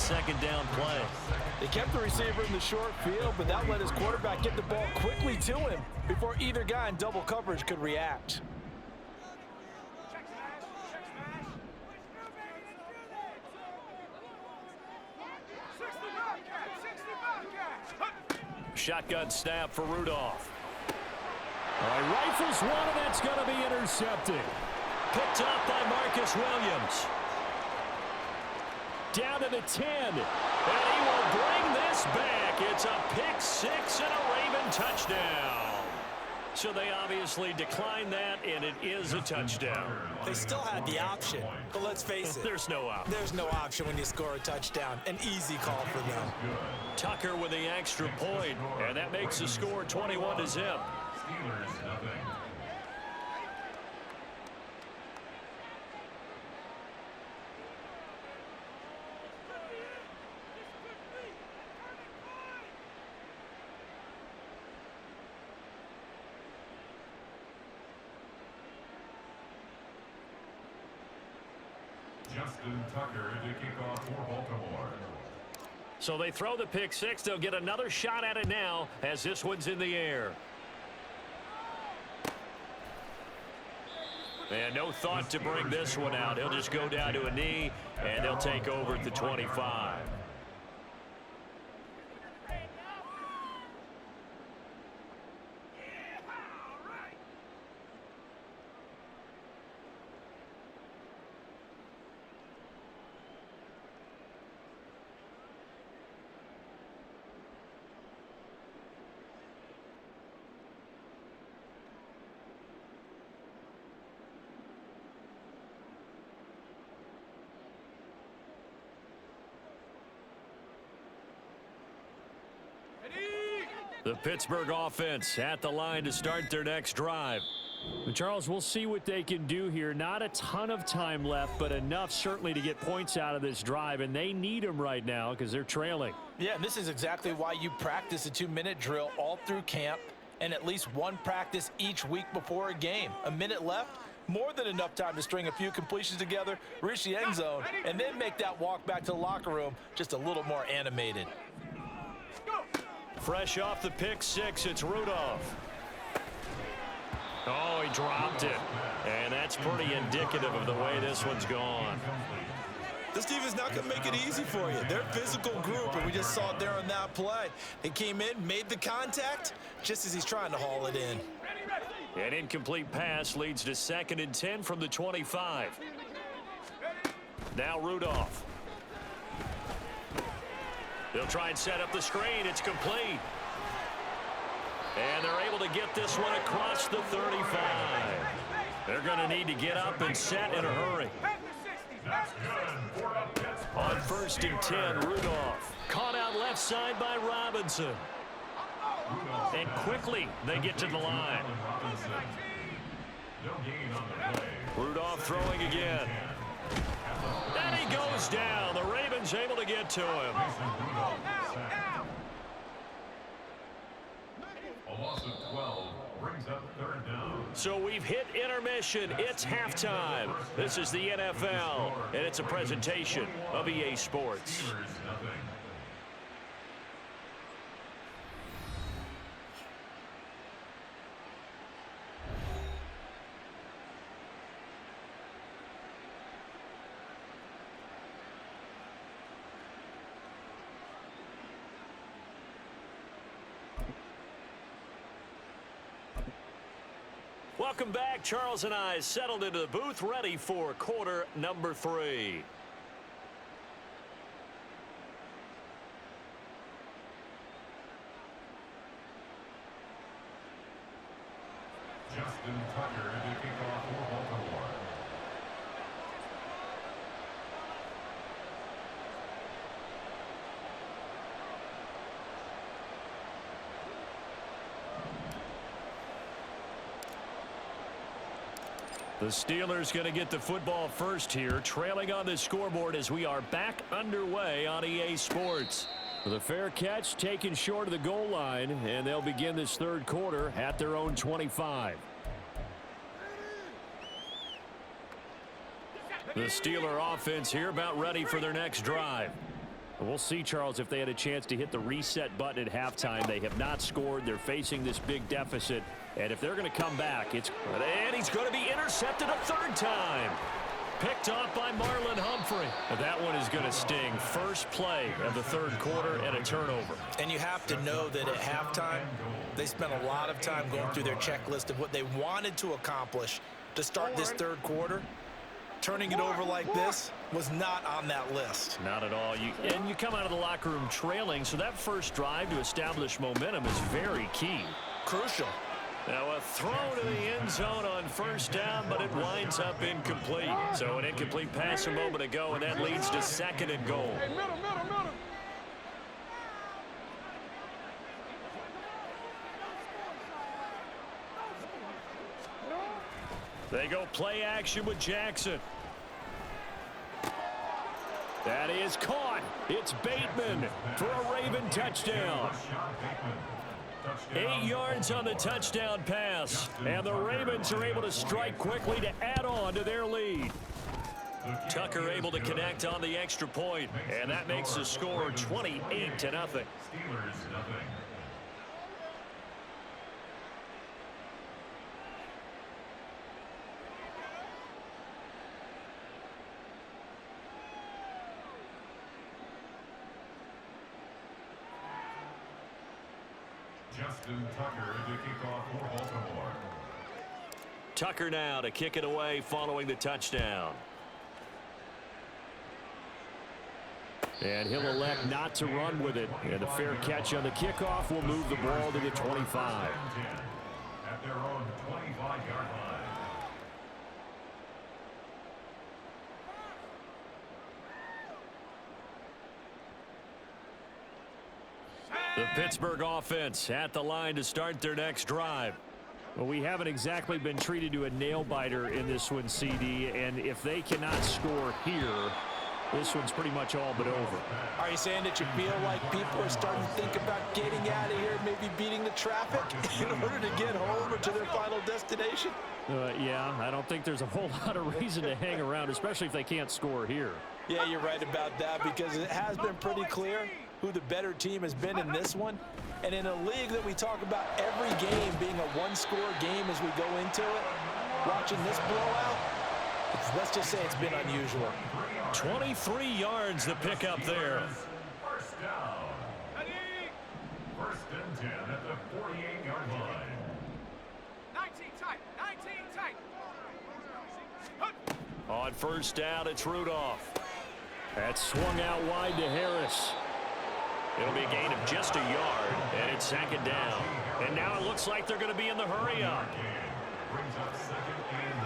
second down play. They kept the receiver in the short field, but that let his quarterback get the ball quickly to him before either guy in double coverage could react. Shotgun snap for Rudolph. All right, rifles one, and that's going to be intercepted. Picked up by Marcus Williams. Down to the 10. And he will bring this back. It's a pick six and a Raven touchdown. So they obviously declined that, and it is a touchdown. They still had the option, but let's face it. There's no option. There's no option when you score a touchdown. An easy call for them. Tucker with the extra point, and that makes the score 21-0. Justin Tucker to kick off for Baltimore. So they throw the pick six. They'll get another shot at it now as this one's in the air. And no thought to bring this one out. He'll just go down to a knee, and they'll take over at the 25. The Pittsburgh offense at the line to start their next drive. Well, Charles, we'll see what they can do here. Not a ton of time left, but enough certainly to get points out of this drive, and they need them right now because they're trailing. Yeah, and this is exactly why you practice a 2-minute drill all through camp and at least one practice each week before a game. A minute left, more than enough time to string a few completions together, reach the end zone, and then make that walk back to the locker room just a little more animated. Fresh off the pick six, it's Rudolph. Oh, he dropped it. And that's pretty indicative of the way this one's gone. This defense not going to make it easy for you. They're a physical group, and we just saw it there on that play. They came in, made the contact, just as he's trying to haul it in. An incomplete pass leads to 2nd and 10 from the 25. Now Rudolph. They'll try and set up the screen. It's complete. And they're able to get this one across the 35. They're going to need to get up and set in a hurry. On 1st and 10, Rudolph. Caught out left side by Robinson. And quickly they get to the line. Rudolph throwing again. And he goes down. The Ravens able to get to him. A loss of 12 brings up 3rd down. So we've hit intermission. It's halftime. This is the NFL, and it's a presentation of EA Sports. Welcome back. Charles and I settled into the booth, ready for quarter number 3. Justin Tucker to kick off for Baltimore. The Steelers going to get the football first here, trailing on the scoreboard as we are back underway on EA Sports. With a fair catch taken short of the goal line, and they'll begin this 3rd quarter at their own 25. The Steeler offense here about ready for their next drive. We'll see, Charles, if they had a chance to hit the reset button at halftime. They have not scored. They're facing this big deficit. And if they're going to come back, it's... And he's going to be intercepted a third time. Picked off by Marlon Humphrey. That one is going to sting. First play of the third quarter and a turnover. And you have to know that at halftime, they spent a lot of time going through their checklist of what they wanted to accomplish to start this third quarter. Turning it over like this was not on that list. Not at all. And you come out of the locker room trailing, so that first drive to establish momentum is very key. Crucial. Now a throw to the end zone on first down, but it winds up incomplete. So an incomplete pass a moment ago, and that leads to second and goal. Hey, middle. They go play action with Jackson. That is caught. It's Bateman for a Raven touchdown. 8 yards on the touchdown pass. And the Ravens are able to strike quickly to add on to their lead. Tucker able to connect on the extra point, and that makes the score 28-0. Steelers nothing. Justin Tucker to kick off for Baltimore. Tucker now to kick it away following the touchdown. And he'll elect not to run with it. And a fair catch on the kickoff will move the ball to the 25. At their own 25-yard line. The Pittsburgh offense at the line to start their next drive. Well, we haven't exactly been treated to a nail-biter in this one, CD. And if they cannot score here, this one's pretty much all but over. Are you saying that you feel like people are starting to think about getting out of here, maybe beating the traffic in order to get home or to their final destination? Yeah, I don't think there's a whole lot of reason to hang around, especially if they can't score here. Yeah, you're right about that, because it has been pretty clear who the better team has been in this one. And in a league that we talk about every game being a one-score game as we go into it, watching this blowout, let's just say it's been unusual. 23 yards the pickup there. First down. First and 10 at the 48-yard line. 19 tight. On first down, it's Rudolph. That's swung out wide to Harris. It'll be a gain of just a yard, and it's second down. And now it looks like they're going to be in the hurry up. Brings up second and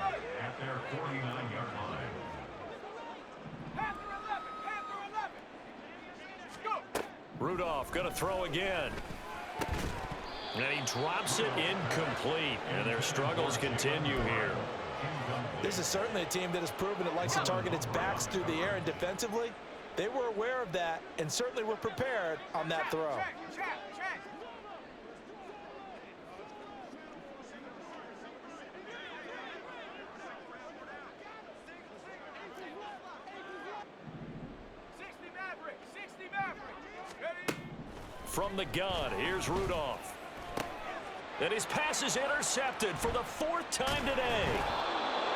9 at their 49-yard line. Panther 11. Go. Rudolph going to throw again. And he drops it incomplete. And their struggles continue here. This is certainly a team that has proven it likes to target its backs through the air, and defensively, they were aware of that and certainly were prepared on that throw. Check. From the gun, here's Rudolph. And his pass is intercepted for the fourth time today.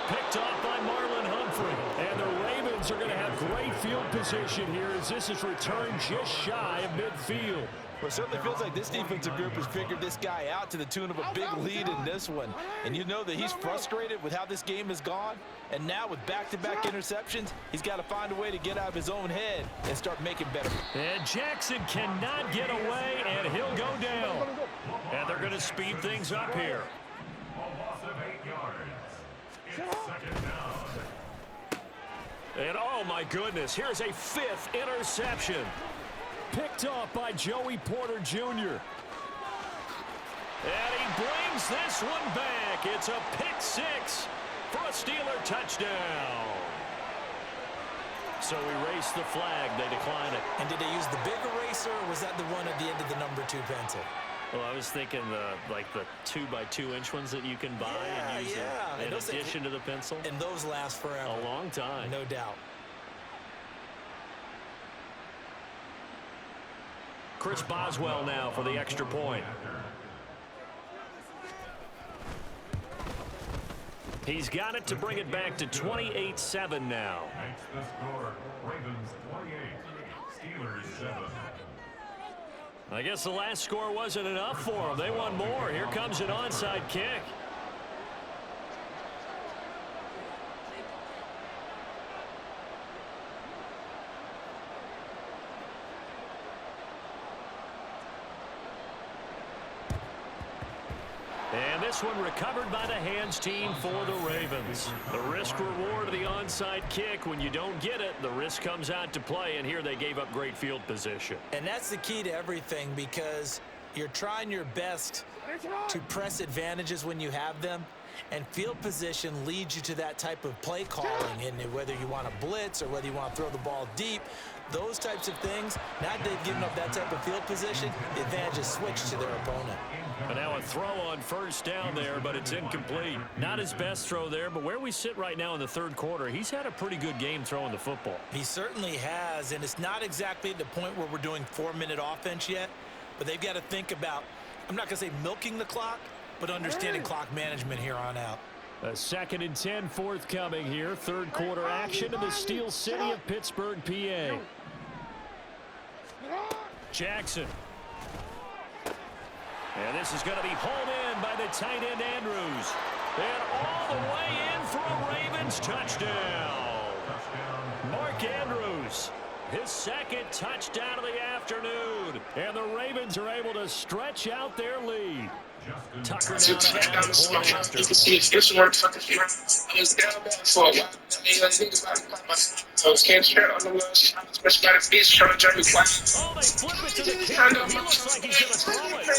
Picked off by Marlon Humphrey. And the Ravens are going to have great field position here as this is returned just shy of midfield. Well, it certainly feels like this defensive group has figured this guy out to the tune of a big lead in this one. And you know that he's frustrated with how this game has gone. And now with back-to-back interceptions, he's got to find a way to get out of his own head and start making better. And Jackson cannot get away, and he'll go down. And they're going to speed things up here. A loss of 8 yards. It's second down. And oh my goodness, here's a fifth interception. Picked off by Joey Porter Jr. And he brings this one back. It's a pick six for a Steeler touchdown. So we race the flag. They decline it. And did they use the big eraser, or was that the one at the end of the number 2 pencil? Well, I was thinking the 2x2 inch ones that you can buy and use in addition to the pencil. And those last forever. A long time. No doubt. Chris Boswell now for the extra point. He's got it to bring it back to 28-7 now. Makes the score. Ravens 28, Steelers 7. I guess the last score wasn't enough for them. They want more. Here comes an onside kick. And this one recovered by the hands team for the Ravens. The risk reward of the onside kick. When you don't get it, the risk comes out to play, and here they gave up great field position. And that's the key to everything, because you're trying your best to press advantages when you have them, and field position leads you to that type of play calling. And whether you want to blitz or whether you want to throw the ball deep, those types of things, now they've given up that type of field position, the advantage is switched to their opponent. And now a throw on first down there, but it's incomplete. Not his best throw there, but where we sit right now in the third quarter, he's had a pretty good game throwing the football. He certainly has, and it's not exactly at the point where we're doing 4-minute offense yet, but they've got to think about, I'm not going to say milking the clock, but understanding clock management here on out. A 2nd and 10 forthcoming here. Third quarter action in the Steel City of Pittsburgh, PA. Jackson. And this is going to be hauled in by the tight end Andrews. And all the way in for a Ravens touchdown. Mark Andrews, his 2nd touchdown of the afternoon. And the Ravens are able to stretch out their lead. Tucker now down the point after. You can see it's work fucking I was down bad for a while. I was can't share on the world. Especially by the bitch trying to drive me wild. Oh, they flip it to the kicker. He looks like he's going to throw it.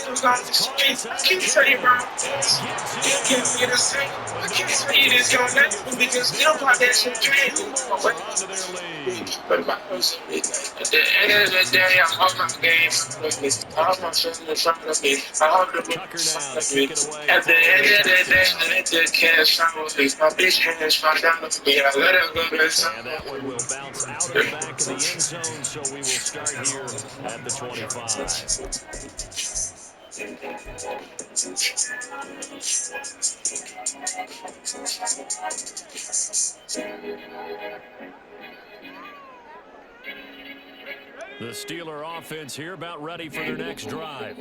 I can't tell you, bro. I can't see the same. I can't tell you this going on because still about that shit crazy. But at the end of the day, I hold my game. I hold my feelings in front of me. I hold the at the end of the day, I let the cash follow me. My bitch hands fall down to me. I let her go. And that one will bounce out of the back of the end zone, so we will start here at the 25. The Steeler offense here about ready for their next drive.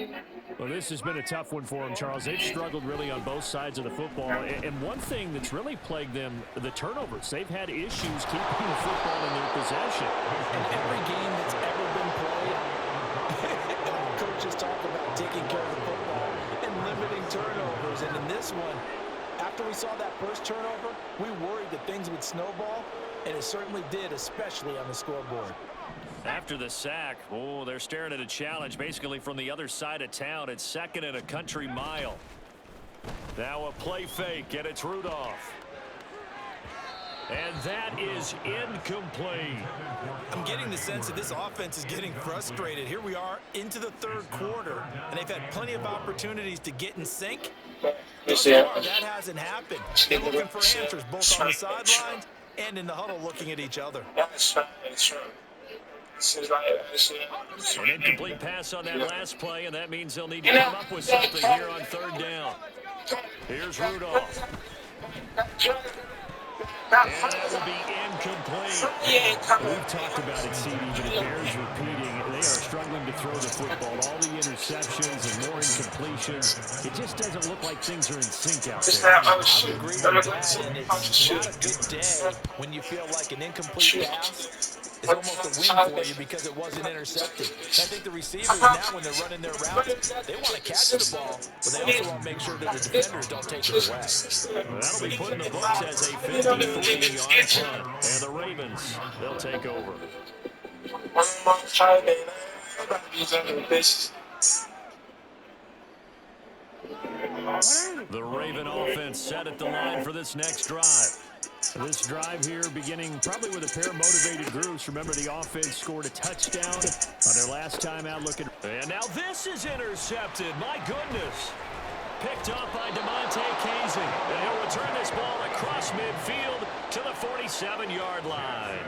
Well, this has been a tough one for them, Charles. They've struggled really on both sides of the football. And one thing that's really plagued them, the turnovers. They've had issues keeping the football in their possession. In every game that's ever been played, coaches talk about taking care of the football and limiting turnovers. And in this one, after we saw that first turnover, we worried that things would snowball, and it certainly did, especially on the scoreboard. After the sack, oh, they're staring at a challenge basically from the other side of town. It's 2nd and a country mile. Now a play fake, and it's Rudolph. And that is incomplete. I'm getting the sense that this offense is getting frustrated. Here we are into the third quarter, and they've had plenty of opportunities to get in sync. Thus far, that hasn't happened. They're looking for answers both on the sidelines and in the huddle looking at each other. An incomplete pass on that last play, and that means they'll need to come up with something here on 3rd down. Here's Rudolph. And that will be incomplete. We've talked about it, CD, but it bears repeating. They are struggling to throw the football. All the interceptions and more incompletions. It just doesn't look like things are in sync out there. I agree with that, and it's not a good day when you feel like an incomplete pass is almost a win for you because it wasn't intercepted. I think the receivers now, when they're running their routes, they want to catch the ball, but they also want to make sure that the defenders don't take it away. Well, that'll be put in the books as a 53-yard punt. And the Ravens, they'll take over. The Raven offense set at the line for this next drive. This drive here beginning probably with a pair of motivated groups. Remember, the offense scored a touchdown on their last time out looking. And now this is intercepted. My goodness. Picked up by DeMonte Casey. And he'll return this ball across midfield to the 47-yard line.